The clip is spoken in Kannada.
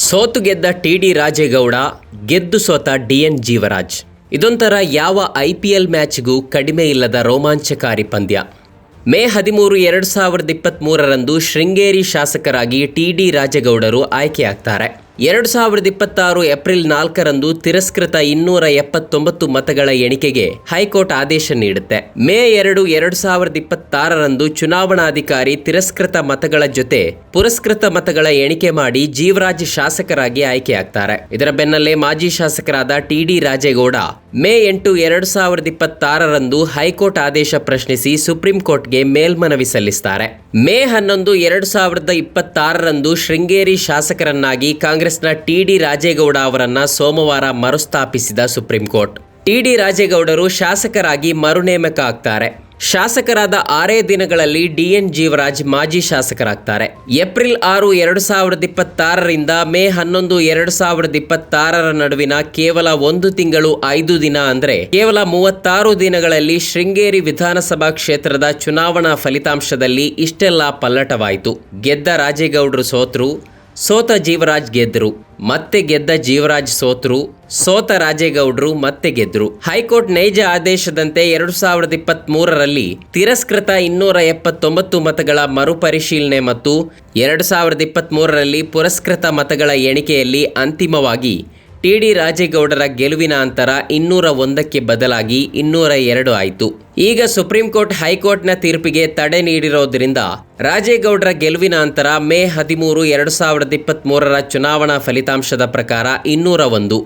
ಸೋತು ಗೆದ್ದ ಟಿ.ಡಿ. ರಾಜೇಗೌಡ, ಗೆದ್ದು ಸೋತ ಡಿ.ಎನ್. ಜೀವರಾಜ್. ಇದೊಂಥರ ಯಾವ IPL ಮ್ಯಾಚ್ಗೂ ಕಡಿಮೆ ಇಲ್ಲದ ರೋಮಾಂಚಕಾರಿ ಪಂದ್ಯ. ಮೇ 13, 2023ರಂದು ಶೃಂಗೇರಿ ಶಾಸಕರಾಗಿ ಟಿ.ಡಿ. ರಾಜೇಗೌಡರು ಆಯ್ಕೆಯಾಗ್ತಾರೆ. 2026 ಏಪ್ರಿಲ್ 4ರಂದು ತಿರಸ್ಕೃತ 279 ಮತಗಳ ಎಣಿಕೆಗೆ ಹೈಕೋರ್ಟ್ ಆದೇಶ ನೀಡುತ್ತೆ. ಮೇ 2, 2026ರಂದು ಚುನಾವಣಾಧಿಕಾರಿ ತಿರಸ್ಕೃತ ಮತಗಳ ಜೊತೆ ಪುರಸ್ಕೃತ ಮತಗಳ ಎಣಿಕೆ ಮಾಡಿ ಜೀವರಾಜ್ ಶಾಸಕರಾಗಿ ಆಯ್ಕೆಯಾಗ್ತಾರೆ. ಇದರ ಬೆನ್ನಲ್ಲೇ ಮಾಜಿ ಶಾಸಕರಾದ ಟಿ.ಡಿ. ರಾಜೇಗೌಡ ಮೇ 8, 2026ರಂದು ಹೈಕೋರ್ಟ್ ಆದೇಶ ಪ್ರಶ್ನಿಸಿ ಸುಪ್ರೀಂ ಕೋರ್ಟ್ಗೆ ಮೇಲ್ಮನವಿ ಸಲ್ಲಿಸುತ್ತಾರೆ. ಮೇ 11, 2026ರಂದು ಶೃಂಗೇರಿ ಶಾಸಕರನ್ನಾಗಿ ಕಾಂಗ್ರೆಸ್ನ ಟಿ.ಡಿ. ರಾಜೇಗೌಡ ಅವರನ್ನ ಸೋಮವಾರ ಮರುಸ್ಥಾಪಿಸಿದ ಸುಪ್ರೀಂ ಕೋರ್ಟ್. ಟಿ.ಡಿ. ರಾಜೇಗೌಡರು ಶಾಸಕರಾಗಿ ಮರುನೇಮಕ ಆಗ್ತಾರೆ. ಶಾಸಕರಾದ 6 ದಿನಗಳಲ್ಲಿ ಡಿ.ಎನ್. ಜೀವರಾಜ್ ಮಾಜಿ ಶಾಸಕರಾಗ್ತಾರೆ. ಏಪ್ರಿಲ್ 6, 2026ರಿಂದ ಮೇ 11, 2026ರ ನಡುವಿನ ಕೇವಲ 1 ತಿಂಗಳು 5 ದಿನ ಅಂದ್ರೆ ಕೇವಲ 36 ದಿನಗಳಲ್ಲಿ ಶೃಂಗೇರಿ ವಿಧಾನಸಭಾ ಕ್ಷೇತ್ರದ ಚುನಾವಣಾ ಫಲಿತಾಂಶದಲ್ಲಿ ಇಷ್ಟೆಲ್ಲ ಪಲ್ಲಟವಾಯಿತು. ಗೆದ್ದ ರಾಜೇಗೌಡರು ಸೋತರು, ಸೋತ ಜೀವರಾಜ್ ಗೆದ್ದರು, ಮತ್ತೆ ಗೆದ್ದ ಜೀವರಾಜ್ ಸೋತರು, ಸೋತ ರಾಜೇಗೌಡರು ಮತ್ತೆ ಗೆದ್ದರು. ಹೈಕೋರ್ಟ್ ನೈಜ ಆದೇಶದಂತೆ 2023ರಲ್ಲಿ ತಿರಸ್ಕೃತ 279 ಮತಗಳ ಮರುಪರಿಶೀಲನೆ ಮತ್ತು 2023ರಲ್ಲಿ ಪುರಸ್ಕೃತ ಮತಗಳ ಎಣಿಕೆಯಲ್ಲಿ ಅಂತಿಮವಾಗಿ ಟಿ.ಡಿ. ರಾಜೇಗೌಡರ ಗೆಲುವಿನ ಅಂತರ 201ಕ್ಕೆ ಬದಲಾಗಿ 202 ಆಯಿತು. ಈಗ ಸುಪ್ರೀಂ ಕೋರ್ಟ್ ಹೈಕೋರ್ಟ್ನ ತೀರ್ಪಿಗೆ ತಡೆ ನೀಡಿರೋದ್ರಿಂದ ರಾಜೇಗೌಡರ ಗೆಲುವಿನ ಅಂತರ ಮೇ 13, 2023ರ ಚುನಾವಣಾ ಫಲಿತಾಂಶದ ಪ್ರಕಾರ 201.